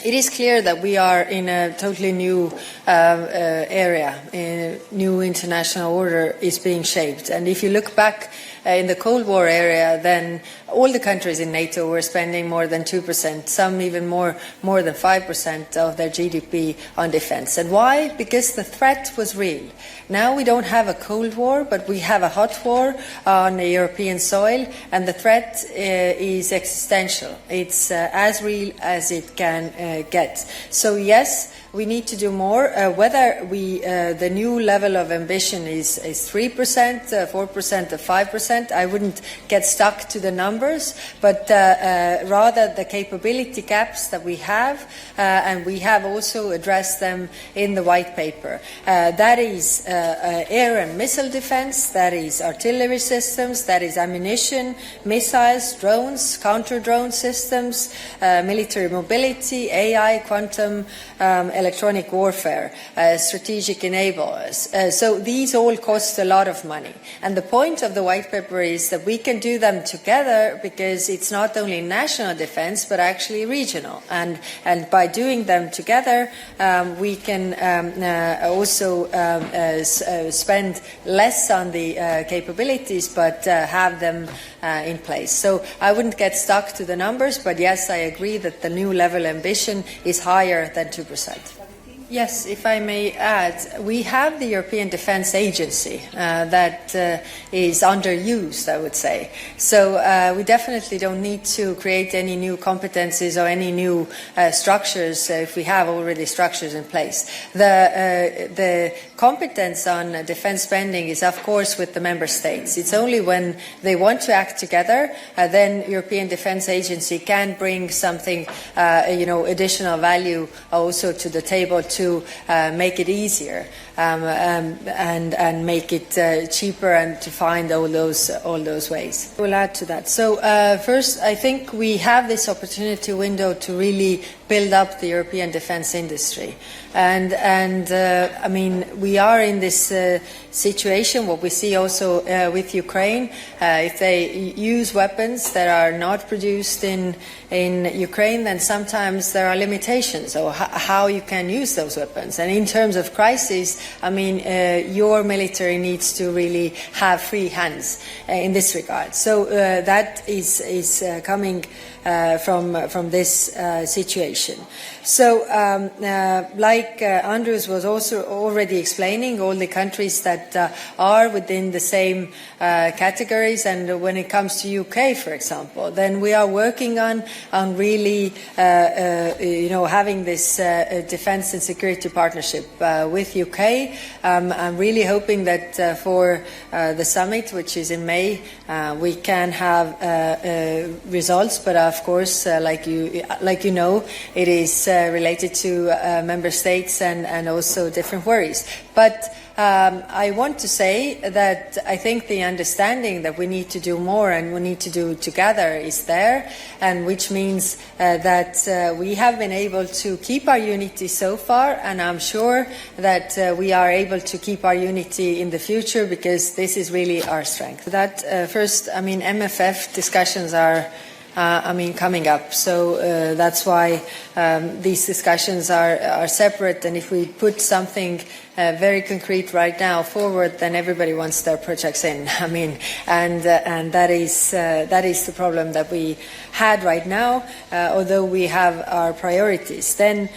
It is clear that we are in a totally new area. A new international order is being shaped. And if you look back in the Cold War area, then all the countries in NATO were spending more than 2%, some even more than 5% of their GDP on defense. And why? Because the threat was real. Now we don't have a Cold War, but we have a hot war on the European soil, and the threat is existential. It's as real as it can get. So yes, we need to do more. Whether the new level of ambition is 3%, 4%, or 5%, I wouldn't get stuck to the numbers, but rather the capability gaps that we have, and we have also addressed them in the white paper. That is air and missile defense, that is artillery systems, that is ammunition, missiles, drones, counter-drone systems, military mobility, AI, quantum, electronic warfare, strategic enablers. So these all cost a lot of money. And the point of the white paper is that we can do them together because it's not only national defense but actually regional. And by doing them together, we can also spend less on the capabilities but have them in place. So I wouldn't get stuck to the numbers, but yes, I agree that the new level ambition is higher than 2%. Yes, if I may add, we have the European Defence Agency that is underused, I would say. So we definitely don't need to create any new competencies or any new structures if we have already structures in place. The competence on defence spending is, of course, with the member states. It's only when they want to act together, then European Defence Agency can bring something, additional value also to the table to make it easier and make it cheaper and to find all those ways. We'll add to that. So first, I think we have this opportunity window to really build up the European defence industry. And I mean, we are in this situation, what we see also with Ukraine. If they use weapons that are not produced in Ukraine, then sometimes there are limitations on how you can use those weapons. And in terms of crisis, I mean, your military needs to really have free hands in this regard. So that is coming from this situation. So, like Andrews was also already explaining, all the countries that are within the same categories, and when it comes to UK, for example, then we are working on really, having this defence and security partnership with UK. I'm really hoping that for the summit, which is in May, we can have results. But of course, like you know, it is related to member states and also different worries. But I want to say that I think the understanding that we need to do more and we need to do together is there, and which means that we have been able to keep our unity so far, and I'm sure that we are able to keep our unity in the future because this is really our strength. That first, I mean, MFF discussions are coming up. So that's why these discussions are separate. And if we put something very concrete right now forward, then everybody wants their projects in. I mean, and that is the problem that we had right now. Although we have our priorities. Then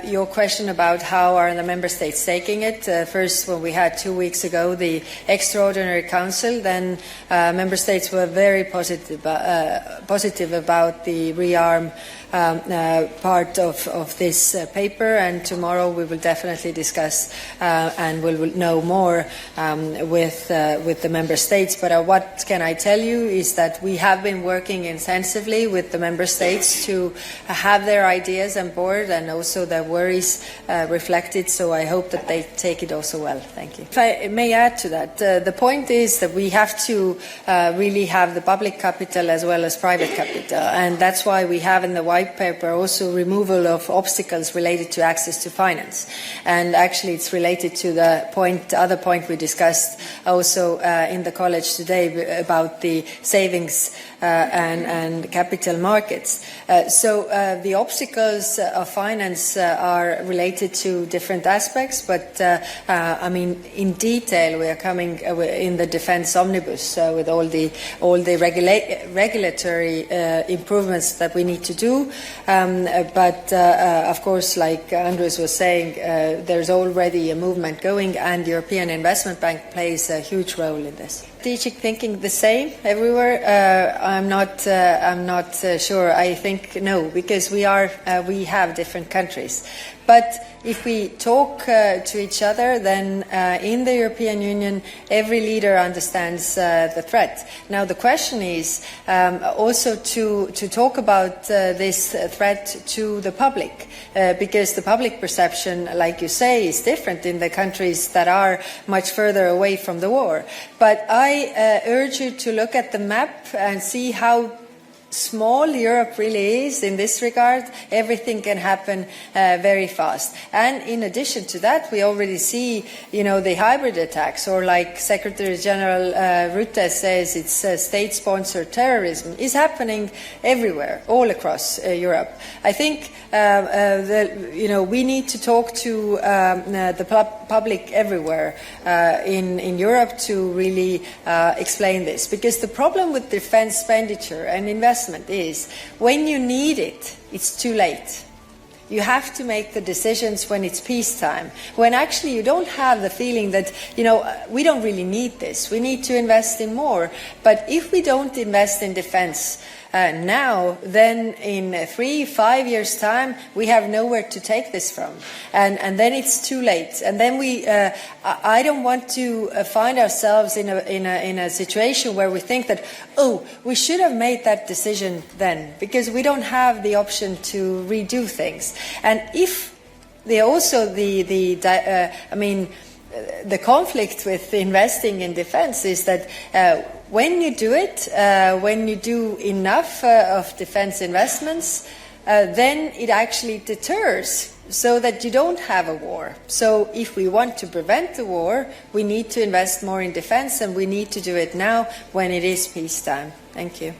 your question about how are the member states taking it? First, when we had 2 weeks ago the extraordinary council, then member states were very positive about the rearm part of this paper, and tomorrow we will definitely discuss and we will know more with the member states. But what can I tell you is that we have been working intensively with the member states to have their ideas on board and also their worries reflected, so I hope that they take it also well. Thank you. If I may add to that, the point is that we have to really have the public capital as well as private capital, and that's why we have in the white paper also removal of obstacles related to access to finance. And actually it's related to the other point we discussed also in the college today about the savings and capital markets. So the obstacles of finance are related to different aspects, but I mean, in detail, we are coming in the defense omnibus with all the regulatory improvements that we need to do. But of course, like Andres was saying, there's already a movement going, and the European Investment Bank plays a huge role in this. Strategic thinking the same everywhere? I'm not sure. I think no, because we have different countries. But if we talk to each other, then in the European Union, every leader understands the threat. Now the question is also to talk about this threat to the public, because the public perception, like you say, is different in the countries that are much further away from the war. But I urge you to look at the map and see how small Europe really is in this regard. Everything can happen very fast. And in addition to that, we already see, the hybrid attacks, or like Secretary General Rutte says, it's state-sponsored terrorism, is happening everywhere, all across Europe. I think we need to talk to the public everywhere in Europe to really explain this, because the problem with defense expenditure and investment is when you need it, it's too late. You have to make the decisions when it's peacetime, when actually you don't have the feeling that, we don't really need this. We need to invest in more. But if we don't invest in defense now, then in 3-5 years' time, we have nowhere to take this from. And then it's too late. And then I don't want to find ourselves in a situation where we think that, we should have made that decision then, because we don't have the option to redo things. And if the conflict with investing in defense is that when you do it, when you do enough of defense investments, then it actually deters, so that you don't have a war. So if we want to prevent the war, we need to invest more in defense, and we need to do it now when it is peacetime. Thank you.